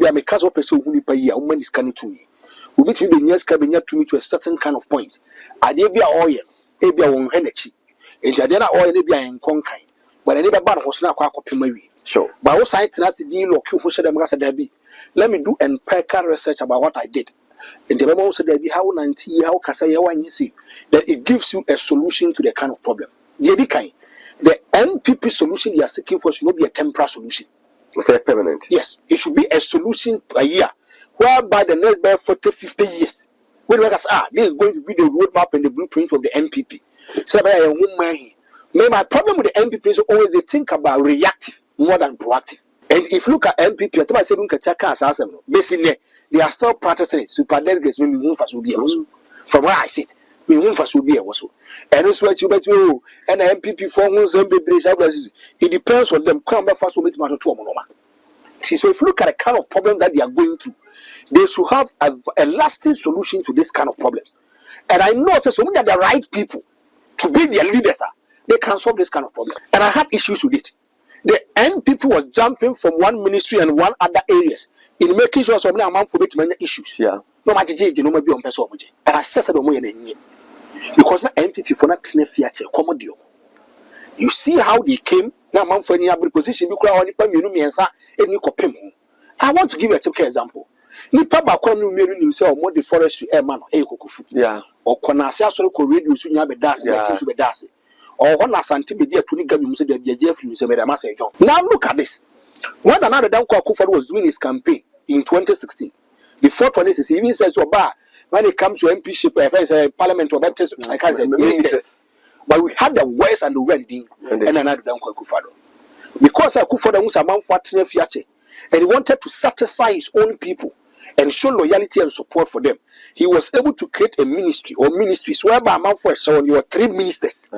a because of person who nipa yi a woman is scanning to me we be to be near scabbing to me to a certain kind of point ade bia oil e bia won hwenachi enti ade na oil e bia en konkan but ade ba na ho so na akwa akopem awi sure but wo site na se din lock ho hye dem kasa da bi let me do empirical research about what I did and the memo said that how 90 how kasa ya wan see that it gives you a solution to the kind of problem the NPP solution you are seeking for should not be a temporary solution. It's a permanent. Yes, it should be a solution a year, whereby the next by 40, 50 years, when we say, this is going to be the roadmap and the blueprint of the NPP. So, my problem with the NPP is always they think about reactive more than proactive. And if you look at NPP, I say basically they are still practicing it. Super delegates, maybe move as will be also. From where I sit. We move as will be also. And it's what you bet you and the MPP forms it depends on them. Come back first will make matter to so if you look at the kind of problem that they are going through, they should have a lasting solution to this kind of problems. And I know so many are the right people to be their leaders, they can solve this kind of problem. And I had issues with it. The NPP was jumping from one ministry and one other areas in making sure some amount for many issues. Yeah. No matter you know maybe on person. And I said because the NPP for not feature commodio. You see how they came now man for any position because only I want to give you a typical example. Nipa ba kwa no meru nim se o mo de forestry e ma no e kokofu. Yeah. O konase asoro ko radio su nya be das na su be das. O ho na Asante Bediatuo Gabby mu se da bia Jeffrey se be da ma se John. Now look at this. When another Franko Akuffo was doing his campaign in 2016, before 2016, he even says, when it comes to MPship, parliament or I can't say ministers. But we had the worst and the wedding and another Franko Akuffo Addo. Because Akuffo Addo was a man for Fiache, and he wanted to satisfy his own people and show loyalty and support for them. He was able to create a ministry or ministries whereby a man for you were 3 ministers.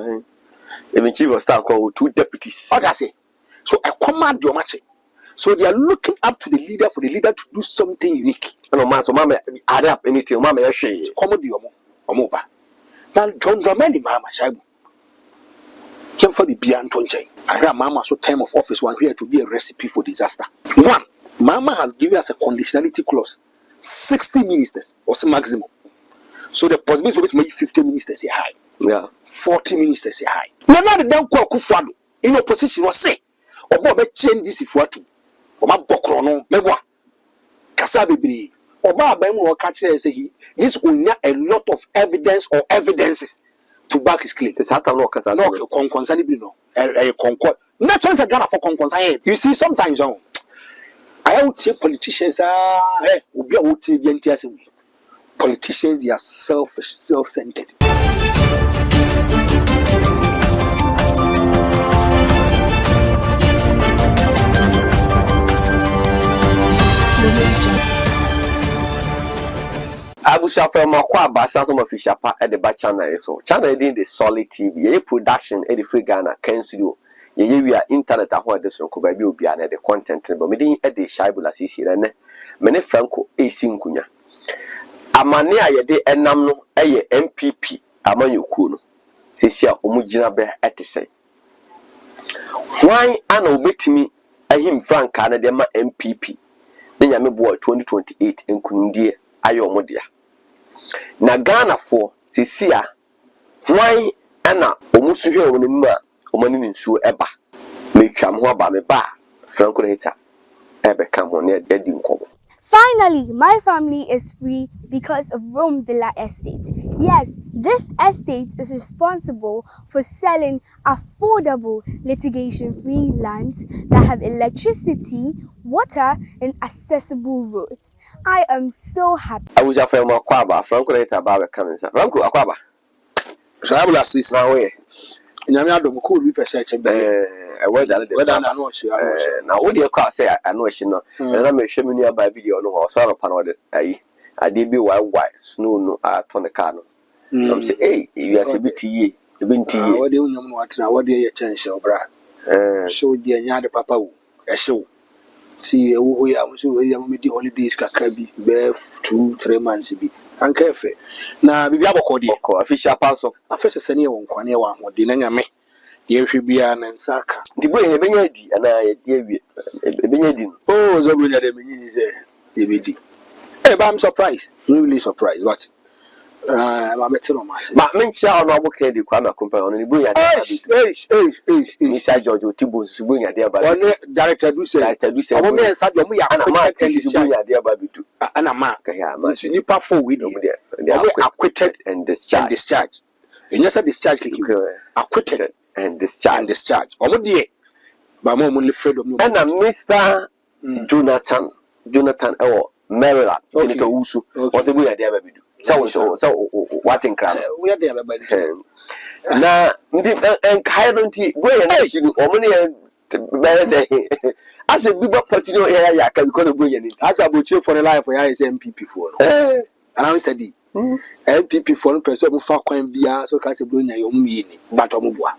Even chief of staff called 2 deputies. What I say? So I command your match. So they are looking up to the leader for the leader to do something unique. No man, so mama add up anything, mama ya share. Command your omoba. Now John Dramani mama shaibu. Came for the beyond 20. I hear mama so time of office one here to be a recipe for disaster. 1. Mama has given us a conditionality clause. 60 ministers was maximum. So the possibility of it maybe 50 ministers is high. Yeah. 40 ministers is high. Now the Franko Akuffo Addo in opposition was say, Obo be change this if what Oma bokrono mebwa kasa bebre Oba ba mu o ka kire say this unya a lot of evidence or evidences to back his claim. This hatam no kasa no concern be no concord na chance Ghana for concern. You see sometimes I will take politicians obi a wote gentia say politicians they are selfish, self-centered. Abusia from Makwa Basa some official part at the back channel so channel din the Solid TV ye production at the free Ghana Ken studio ye we are internet a ho de so ko ba bi obi na the content but me din e de shaibula sisi ne me ne Franko esi nkunya amane a ye de enam no eye NPP amanyoku no sisi a omugina be etese why ana obetimi ahim Franka na de ma NPP ne nyame bo 2028 enkunundie ayo modia na Ghana for sisia why ana omusuhwe wonmu a omani nsuo eba metwam ho aba me ba Franko Rita ebe kam ho ne edi nkomo. Finally, my family is free because of Rome Villa Estate. Yes, this estate is responsible for selling affordable litigation-free lands that have electricity, water, and accessible roads. I am so happy. I was after Makwaba, Franko Rita Baba coming. Franko Akwaba. Shabula sis now way. Nyame adom cool be research whether I know she now what do you call say I know she no and I may show me near by video no or sort of panel I did be white snow no on the car no I'm say hey you are a bit ye what do you what now what do you change your bra show the nyade papa wo e show see who ya so ya me di holidays kakra bi be 2-3 months bi anka efe na bibia bokodi official pass of afese sene won kwane wa hodi na nyame ye hwe bia na nsaka di boy e benya di ana ye di awie e benya di oh zo benya de menyi ni ze DVD. Hey, but I'm surprised. Really surprised. But I'm a tell myself. But mention on our book, the Kwame company on the Buya. Mr. George Tibu, Subuya, dear Baby. Director do say, I want me and Sadio, we are acquitted and discharged, dear Baby. And a man, Nipa 4 with you. They are acquitted and discharged. And yes, I discharge acquitted and discharged. Or what dear? But I'm only afraid of you. And Mr. Jonathan, or Maryland, or the Usu, or the Buya, dear Baby. So what in crowd? We are there, but now, and Kyron go and you only as a big opportunity area can go to bring it as a butcher for a life for is NPP for and I study NPP for a person who far can be so can say bring your meaning, but Omubwa.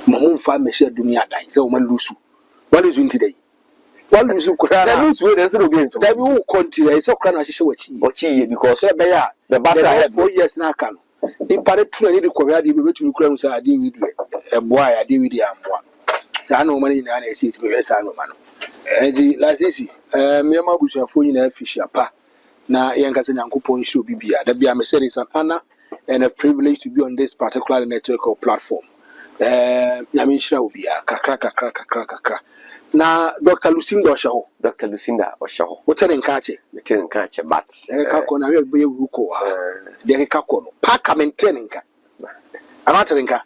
Mahon farm Michelle Dumia die, so man Lusu. What is in today? One is who could lose with the games. That will continue. So can I show what she because they are the battle I had 4 years now. Can in part 2 I need to correct the rich Ukrainians. I did with a boy, I did with the one. I know money in the city, yes, I know man. And the last easy, Mama Bush are phone in a fisher pa. Now, young cousin Uncle Pony should be here. That be a Mercedes and Anna, and a privilege to be on this particular network or platform. Yamisha will be a kakra. Na Dr. Lucinda Oshaho. Dr. Lucinda Oshaho. What's an encache? Maintain catch a bat. Kakona will be a ruko. The Kakono. Paka maintaining. I'm not telling her.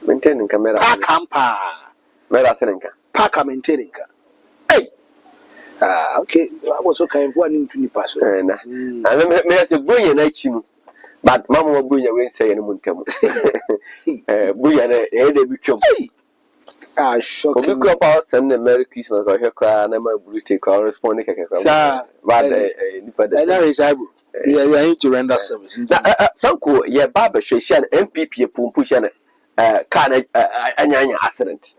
Maintaining camera. Pakampa. Meratinka. Paka maintaining. Hey. Okay. I was okay for one into the pass. I remember a brilliant night, but Mamma will bring away say any Muntemo. Brilliant, they become. Shock. We go out send the Merry Christmas or her cry, and I'm a brutal corresponding. But that is able. We are here to render service. Franko, yeah, Baba, she an NPP, Pumpushan, an accident.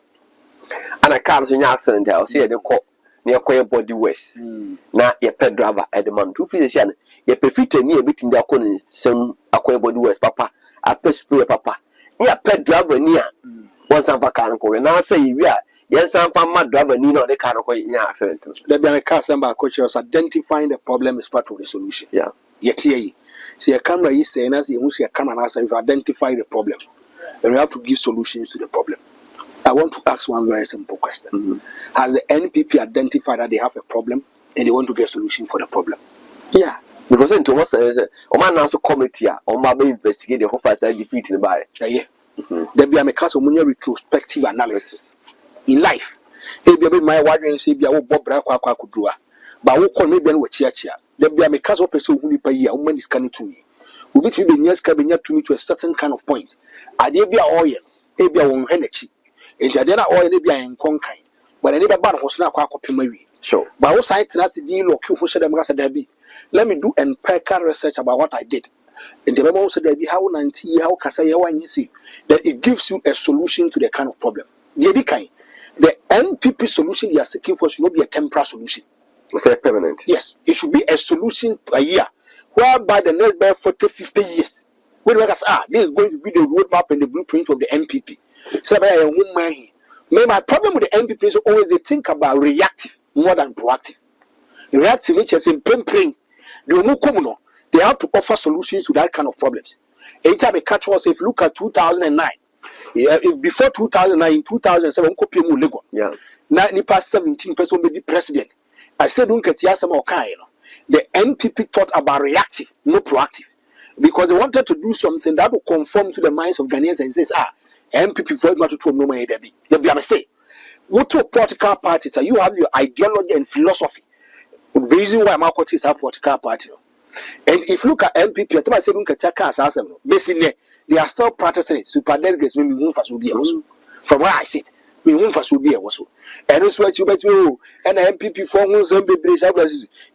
And I can't see an accident. I'll see the court near Quay Body West. Now, your pet driver at the man, 2 physician, your perfect near beating the Acconis, some Aquay Body West, Papa, a pet spray, Papa, your pet driver near. Once I'm vacant, and I say, we are yes, I'm from my driver, Nino, they can't quite in accident. The Bianca coach was identifying the problem is part of the solution. Yeah, yet here, see a camera is saying, as you see a camera answer, if you identify the problem, then we have to give solutions to the problem. I want to ask one very simple question. Has the NPP identified that they have a problem and they want to get a solution for the problem? Yeah. Because in Thomas says, man also committee, or my investigate the whole first defeat in the bar. Yeah. There be a case of retrospective analysis in life. If you my wife and say, "Be a Bob Braqua could do," but who call me Ben with Chia? There be a case of person who per year, woman is coming to me. We meet with the nearest cabinet to me to a certain kind of point. I did be a oil, a be a one energy. And Jadena oil, be a conkai. But I never ban was not quite copy Mary. Sure. But also, I tell us the deal or who said, let me do empirical research about what I did. And the memo said that how 90 how Kasaya one you see that it gives you a solution to the kind of problem. The NPP solution you are seeking for should not be a temporary solution. It's a permanent. Yes, it should be a solution a year, whereby the next by 40-50 years. When we this is going to be the roadmap and the blueprint of the NPP. So my problem with the NPP is always they think about reactive more than proactive. Reactive, which is in pampering, they have to offer solutions to that kind of problems. Anytime a catch was, if you look at 2009, before 2009, in 2007, yeah. Now, in the past 17 person will be president. I said, don't get the NPP thought about reactive, not proactive, because they wanted to do something that would conform to the minds of Ghanaians and says, NPP very much to no money. They say, what two political parties are you have your ideology and philosophy? The reason why Marcos is a political party. And if you look at NPP, I say look at basically they are still practicing it. Super delegates maybe one first will be also. From where I sit, me one first will be also. And that's what you bet you and NPP for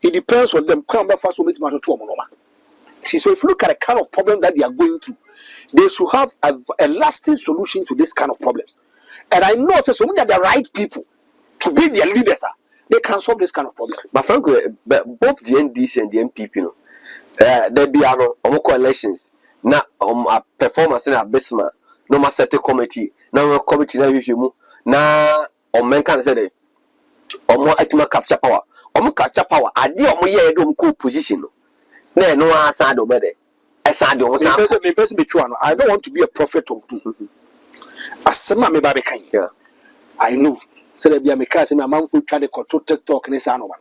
it depends on them. Come back first will make matter to so if you look at the kind of problem that they are going through, they should have a lasting solution to this kind of problems. And I know so many are the right people to be their leaders. They can solve this kind of problem. But Franko, both the NDC and the NPP, there be elections. Now, a performance in a Bismarck, no matter committee, now a committee now you now on men can say omo atima capture power omo capture power ade omo ye do ko position no na no asa do bede esa de omo sa me person be true. I don't want to be a prophet of doom. Asema me ba be kan. yeah I know. So there be a meka say my man fu try to control TikTok and say no man.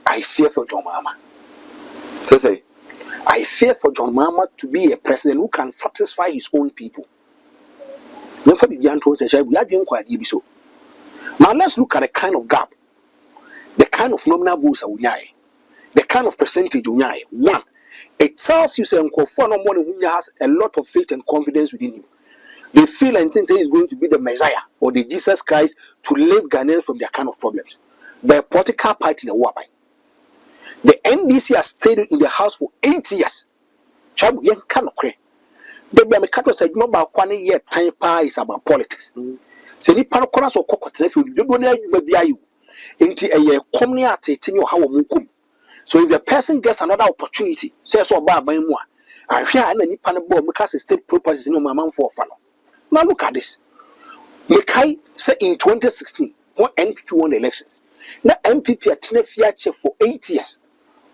I fear for John Mama. so say I fear for John Mama to be a president who can satisfy his own people. We have been quite so. Now let's look at the kind of gap, the kind of nominal votes are unyai, the kind of percentage unyai. One, it tells you say Nkofo no money who has a lot of faith and confidence within him. They feel and think he's going to be the Messiah or the Jesus Christ to live Ghanaians from their kind of problems. By a political party in the war. The NDC has stayed in the house for 8 years. Chabu yen cannot cry. The Bamikato said, no, about 1 year time is about politics. Say, ni panocoras or cocoa, if you don't know, maybe you into a year community in your how mukum. So if the person gets another opportunity, says so bad by moi, I hear any panabo because state properties in my man for follow. Now look at this. Mekai said in 2016, when NPP won the elections. Now NPP at Tenefiache for 8 years.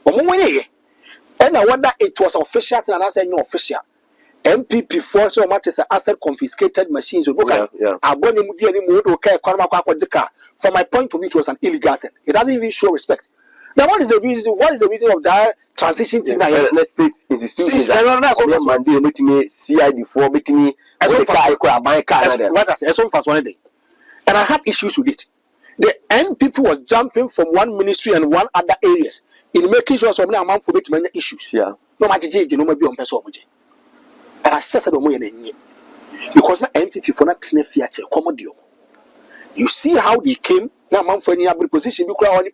And I wonder it was official and I said no official. MPP force or matters asset confiscated machines. For my point of view, it was an illegal thing. It doesn't even show respect. Now, what is the reason? What is the reason of that transition team? State institutions that me CID for me and I had issues with it. The NPP was jumping from one ministry and one other areas in making sure some amount for many issues. Yeah. No matter you know maybe on person. And I said because the NPP for not fear commodio. You see how they came now man for any position you crowd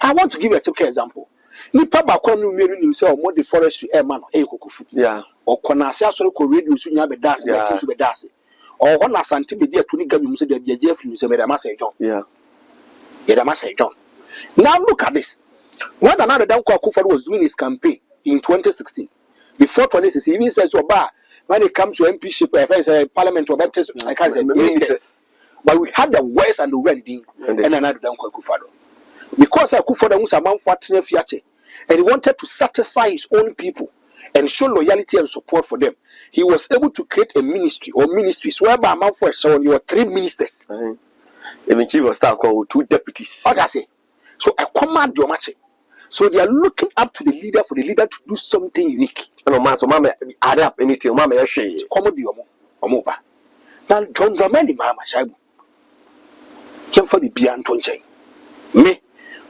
I want to give you a typical example. Nipa ba kwa no mienu nim say o the forestry air man Kufu. Yeah. O konase asoro ko radio su nya be das be su be das. O ho na Asante Bediatuo Gabby mu say de bia free say me da say John. Yeah. Yeah, da say John. Now look at this. When another Franko was doing his campaign in 2016, before 2016, he even says, when it comes to MPship, parliament or baptist, I can't say ministers. But we had the worst and the wedding, and another Franko Addo. Because Akuffo Addo was a man for Fiache, and he wanted to satisfy his own people and show loyalty and support for them. He was able to create a ministry or ministries whereby a man for so you were 3 ministers. Even chief of staff called 2 deputies. What I say? So I command your match. So they are looking up to the leader for the leader to do something unique. No man, so mama add up anything, mama share. Command your omoba. Now John Dramani mama shaibu. Came for the beyond tonchai. Me,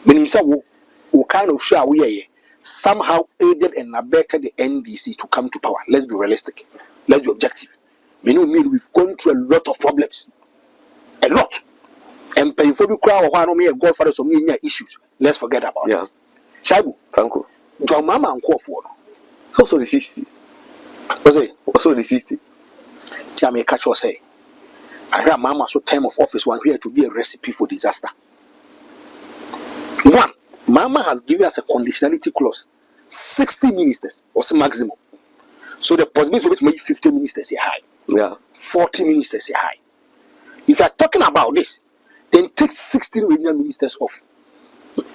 when himself who kind of show we somehow aided and abetted the NDC to come to power. Let's be realistic. Let's be objective. We've gone through a lot of problems. A lot. And pay for the crowd or me a godfather so many issues. Let's forget about it. Shaibu, Franko. John Mama and Kofo. Also the 60. Was it? Also the 60. Jamie catch or say. I hear Mama so time of office one here to be a recipe for disaster. One, Mama has given us a conditionality clause. 60 ministers was the maximum. So the possibility of maybe 50 ministers is high. Yeah. 40 ministers is high. If you are talking about this, then take 16 regional ministers off.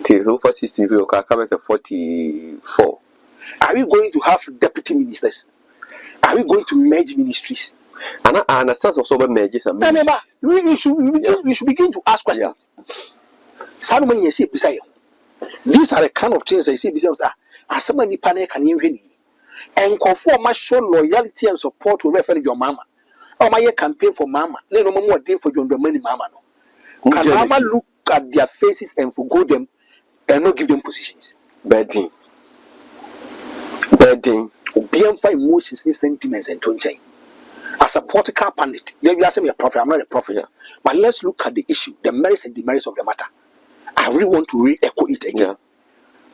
So for 16, we will come at 44. Are we going to have deputy ministers? Are we going to merge ministries? And I understand also about mergers and ministries. We should begin to ask questions. These are the kind of things I see besides as somebody panic can even and conform my show loyalty and support to refer your mama. Or my campaign for mama. No more day for your money, mama. Can mama look at their faces and forgo them and not give them positions? Bedding. Being for emotions, sentiments, and tonchai. As a political pundit, you ask me a prophet, I'm not a prophet. Yeah. But let's look at the issue, the merits and demerits of the matter. I really want to re-echo it again. Yeah.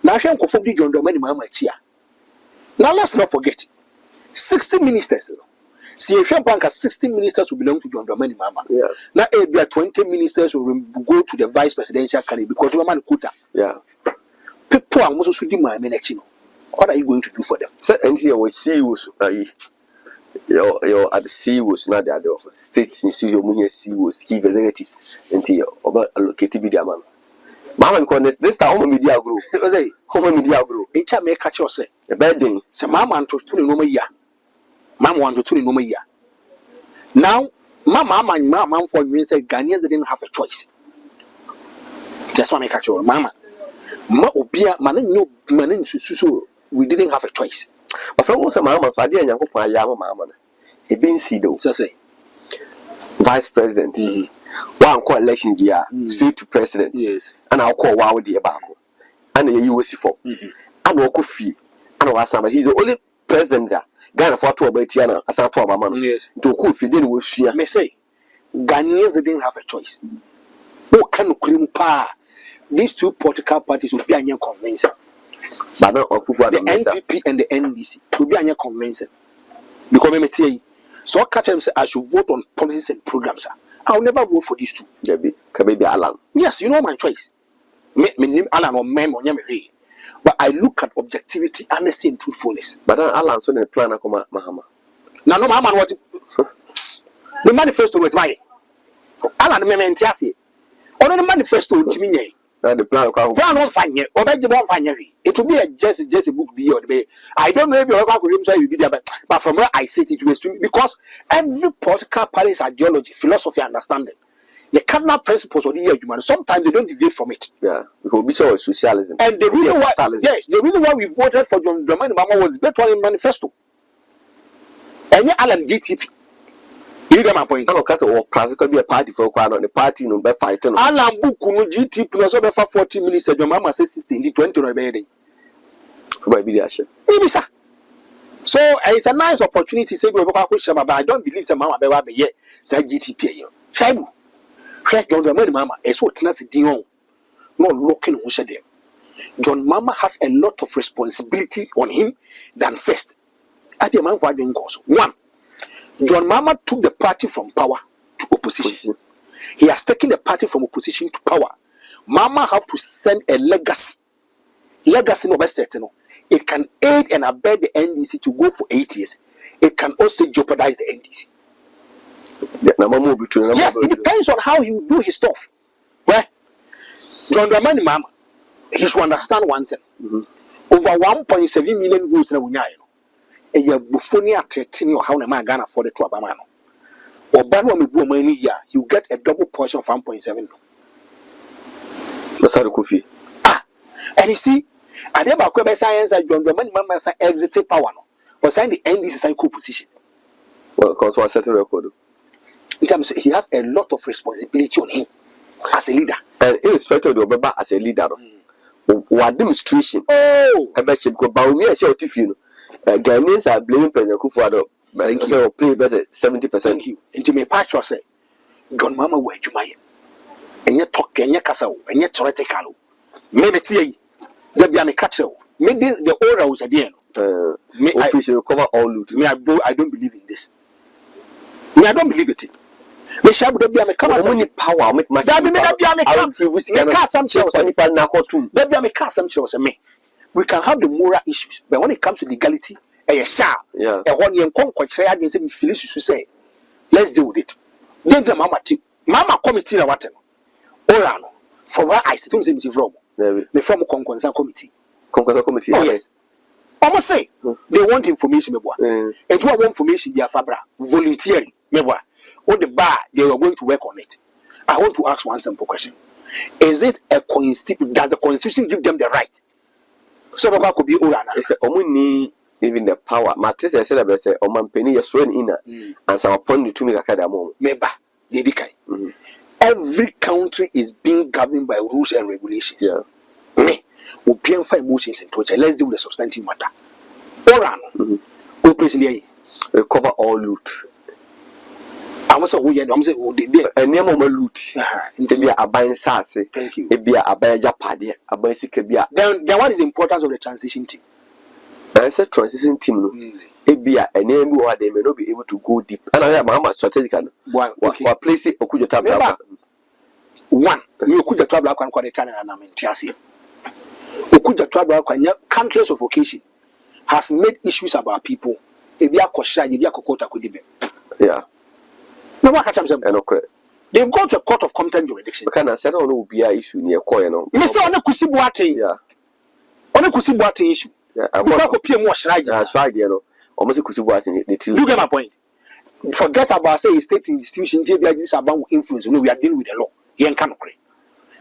Now, I can't confirm the John Dramani Mama here. Now, let's not forget 60 ministers. See, if you bank 60 ministers will belong to John Dramani Mama. Yeah. Now, 20 ministers will go to the vice presidential candidate because we are Kuta. Yeah. People are also doing my menachino. What are you going to do for them? So, and here we see you. Your at the CEOs, not the other states, you see your money CEOs, key executives, and about allocated media man. Mamma, this time, home media group. It was a home media group. It can make catch yourself. A bad thing. So, Mamma to 2 no year. Mamma want to 2 no year. Now, Mamma and Mamma for me said Ghanaians didn't have a choice. That's why I catch your Mamma. Ma Obia, Manin, Manin, Susu, we didn't have a choice. But from most of Mamma, so I didn't go for a Mamma. He been Sido, so say vice president. One call election year, straight to president. Yes, and I'll call wow the Abaco. And the USC4. And Woko fee. And Wasama, he's the only president there. Ghana for 2 Tiana, as I told my man. Yes, to cool if you didn't wish here. May say Ghanaians didn't have a choice. No can claim power. These two political parties will be a convincing. But not the NPP and the NDC will be a convincing. Because me tell you, so I catch them say I should vote on policies and programs. I'll never vote for these two. Gabby, can be Alan. Yes, you know my choice. Me name Alan or Mem or Yamere. But I look at objectivity, honesty, and truthfulness. But then Alan so the plan I come Mahama. Now no Mahama what the manifesto with my Alan Mementiasi. Or the manifesto to me. The plan won't find it, or beg the won't find it. It will be just a book beyond the bay. I don't know if you're about to say you be there, but from where I sit, it was because every political party's ideology, philosophy, understanding, the cardinal principles of the human, sometimes they don't deviate from it. Yeah, it will be so socialism. And the reason why, yes, the reason why we voted for John Dramani Mama was better in manifesto. And Alan GTP. You get my point. I don't cut or practically be a party for the party no be fighting. Alan Buku GTP no so be for 40 minutes. Your mama says 16, 20 no be there. Why be there? Maybe sir. So it's a nice opportunity. Say we go question, but I don't believe say mama be here. Say GTP here. Shaibu. John Dramani Mama. It's what Nancy Dion. No looking on them. John Mama has a lot of responsibility on him than first. I be a man for doing cause. One. John Mama took the party from power to opposition. He has taken the party from opposition to power. Mama have to send a legacy. Legacy no best no. It can aid and abet the NDC to go for 8 years. It can also jeopardize the NDC. Yes, it depends on how he will do his stuff. Well, John Dramani Mama, he should understand one thing. Over 1.7 million votes na wunya no. Eye bufoni atetini or how na man Ghana for the to abama no. Oba no mebu omani ya, you get a double portion of 1.7 no. Asante Kofi. And you see, ade ba kwa be science John Dramani Mama say exit power no. Or sign the NDC sign co-position. Well, cause what set record. In terms he has a lot of responsibility on him as a leader. And irrespective of the Obeba as a leader. What demonstration? Oh, I bet you because Baumi I say what if you know. Ghanaians are blaming Prez Akuffo Addo. So play better 70%. Thank you. Into me patch say, John Mama where you may. And yet talk and yet castle and yet theoretical. Maybe tea. There be a catcher. Maybe the order was at the end. May I recover all loot. Me I don't believe in this. Me I don't believe it. Me shall be a mechanic power. Make my that be me a me. We can have the moral issues, but when it comes to legality, a sharp, a one young conquer against him, Phyllis to say, let's deal with it. Then the Mama committee, what? Orano, for where I sit on the wrong. The former concern committee. Committee, oh yes. Almost say they want information, and to want information, they are Fabra, volunteering, what the bar they are going to work on it. I want to ask one simple question. Is it a constitution? Does the constitution give them the right? So what could be Orana? Only even the power. Matis I said about say Oman Penny is sworn in and some upon you to make a cadamo. Meba, Dedikai. Every country is being governed by rules and regulations. Yeah. Me, we plan for emotions and torture. Let's deal with the substantive matter. Orano. We presently recover all loot. I must say, we are say, a name of loot. To be a buying sassy. Thank you. It be a buyer Japadi, a basic beer. Then, what is the importance of the transition team? I said transition team. It be a name where they may not be able to go deep. And I have my strategic. What place it or could you tap one? You could the trouble and quite a channel and I'm in Tiasi. Who could the trouble countless of occasion has made issues about people ebi akosha ebi akokota kodibe. Yeah. No one catch them. Correct. They've gone to a court of competent jurisdiction. Can I say no will be a issue near coin? Mr. One Kusibuati. Yeah. On a Kusibuati issue. I got a PM wash right. That's right, you know. Almost Kusibuati. You get my point. Forget about say state institution JB is about influence. No, we are dealing with the law. You cannot create.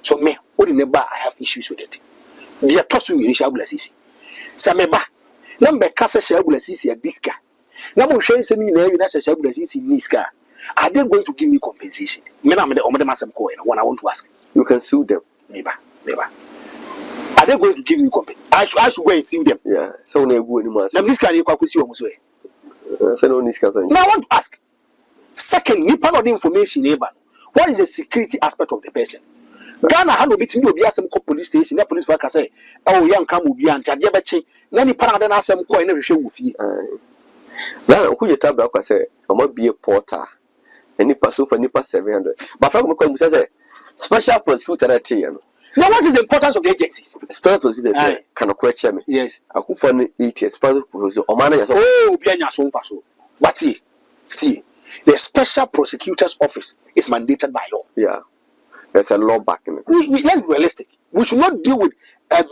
So me, what in the bar I have issues with it. They are tossing you initial blessings. Sameba. Number Casa Shabulasi at this guy. Number shares me in every national blessings in this car. Are they going to give me compensation? Men are the massive coin. One I want to ask. You can sue them. Never. Are they going to give me compensation? I should go and sue them. Yeah. So no good anymore. Now this can you almost way. So no discuss. Now I want to ask. Second, you part of the information neighbor. What is the security aspect of the person? Ghana had no bit to be some police station. The police worker say, "Oh, young come will be anti diabetes." Nani paradan as some coin every show with you. Now, who you tell me? I say, I might be a porter. And nipa so for nipa 700. But Franko McCoy say special prosecutor at TN. Now what is the importance of the agencies? Special prosecutor can question me. Yes. Akuffo Addo special prosecutor. Oh, be anya so faso. But see, the special prosecutor's office is mandated by law. Yeah. There's a law backing it. Let's be realistic. We should not deal with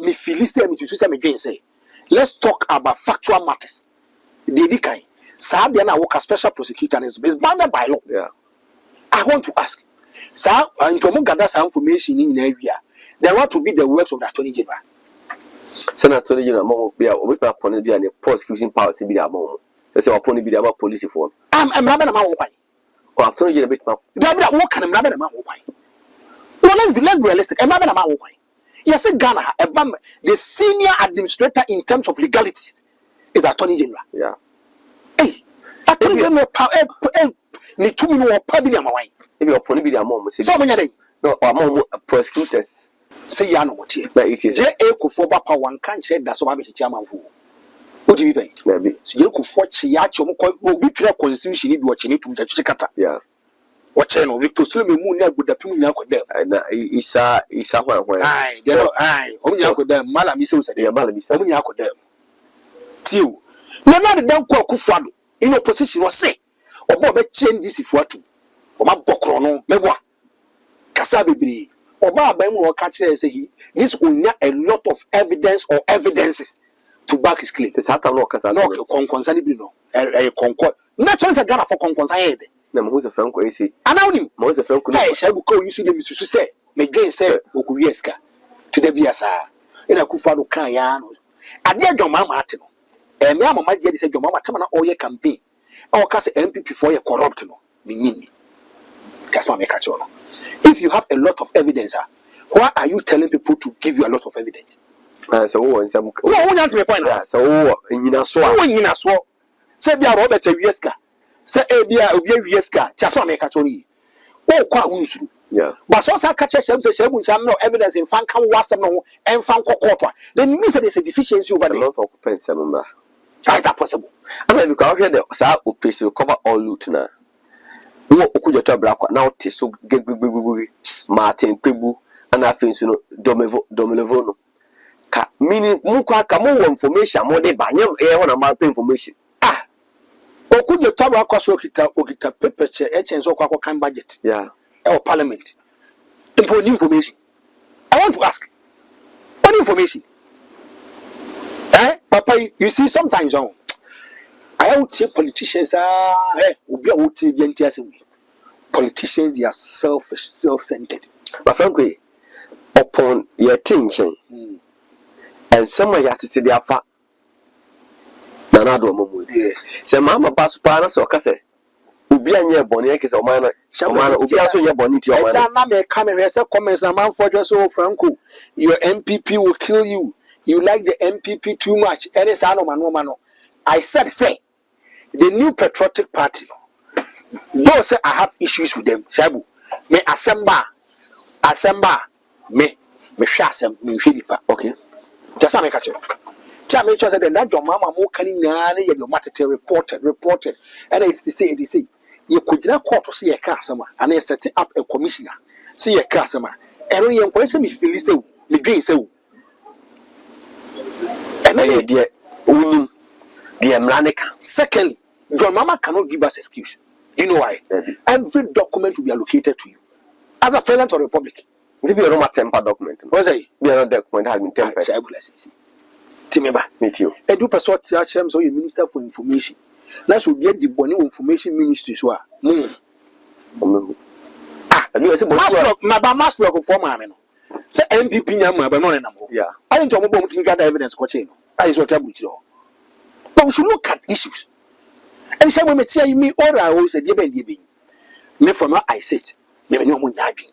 me Philistine me to say. Let's talk about factual matters. The kind. Sadia na work as special prosecutor is bounded by law. Yeah. I want to ask. Sir, and to gather some information in area. There want to be the works of the Attorney General. Senator Attorney General be a upon be a prosecuting power to be a mom. Let's say upon be a police form. I'm rather a man who or Attorney General bit map. What can I'm rather a man who well, let's be realistic. I'm rather a man who yes, Ghana, the senior administrator in terms of legalities is the Attorney General. Yeah. Hey, Attorney General need 2 minutes or probably am away. If you're upon be a mom, so many no, among prosecutors. Say ya no what here. But it is J.A. Akuffo Addo one can't check that's what I'm chairman for. What do you pay? Maybe. So you could watch Yacho, will be clear constitution if you watch it to Chicata. Yeah. What channel Victor Sullivan Moon with the Puma with them. Isa one. Aye, only with them, Malamiso said, yeah, Malamiso, only with them. Till. No, not the damn Akuffo Addo in opposition was say, or Bob change this if what to. Or my Bokrono, Mewa. Kasabi. Oba Bemu or catcher say this will need a lot of evidence or evidences to back his claim. The Satan no concerning no a concord. Not chance a Ghana for concern. No, who's a Franko AC? Anonym. Most of Franko. I shall go you see them to say. Again say Okuyieska to the Biasa. In a Kufado Kayano. I dear your mamma Atino. And Mamma might get said your mamma Tamana or your campaign. Or cast NPP for your corrupt no. Minini. That's my make a if you have a lot of evidence, why are you telling people to give you a lot of evidence? So, and some. No, I want to point out. So, in a swap. Say, be a Robert Wieska. Say, be a Wieska. Just want to make a story. Oh, quite unsu. Yeah. But so, I catch a shame, no evidence in Franko Addo and Franko Addo. Then means that there's a deficiency over there. Not for pence, remember. How is that possible? I mean, you can hear the Sa Upis will cover all loot now. Wo okuja to abrakwa na ote so gegegegege Martin Pebu and afin so domelevo no ka mini mu kwa ka mo information mo de ba nya e wona ma information okuja to abrakwa so okita paper che so kwa kan budget yeah parliament information. I want to ask what information papa you see sometimes I would say politicians politicians they are selfish, self-centered. But frankly, upon your attention, and some of you have to see their fat. Nanado Momu. Say, Mamma Baspana, so Casse. Ubianya Boniak is a man, Ubiaso Yaboniti. I may come and say comments a man for just so Franko. Your MPP will kill you. You like the MPP too much. Any son of Mano. I said, say, the new patriotic party. Though say I have issues with them, Shabu. Me assemble, me shasem, me filipa. Okay. Just make a check. Tell me, just that your mama more canning, your matter reported, and it's to say, you could not call to see a customer and then set up a commissioner, see a customer, and when you question me, feel so, me gain so. And then, dear, The America. Secondly, John Mama cannot give us excuse. You know why? Every document will be allocated to you as a president of the republic. Maybe a Roma temper document. What's that? Be another document has been tempered. Timeba, meet you. And do persuade Tiachem, so you minister for information. That's will get the Bonnie information ministry. So, my master of former. Say NPP Yama, but not anymore. Yeah, I didn't talk about to get evidence. Coaching, I is what I would know. But we should look at issues. And some women say me, or I always said, you be me from I sit. Maybe no one diving.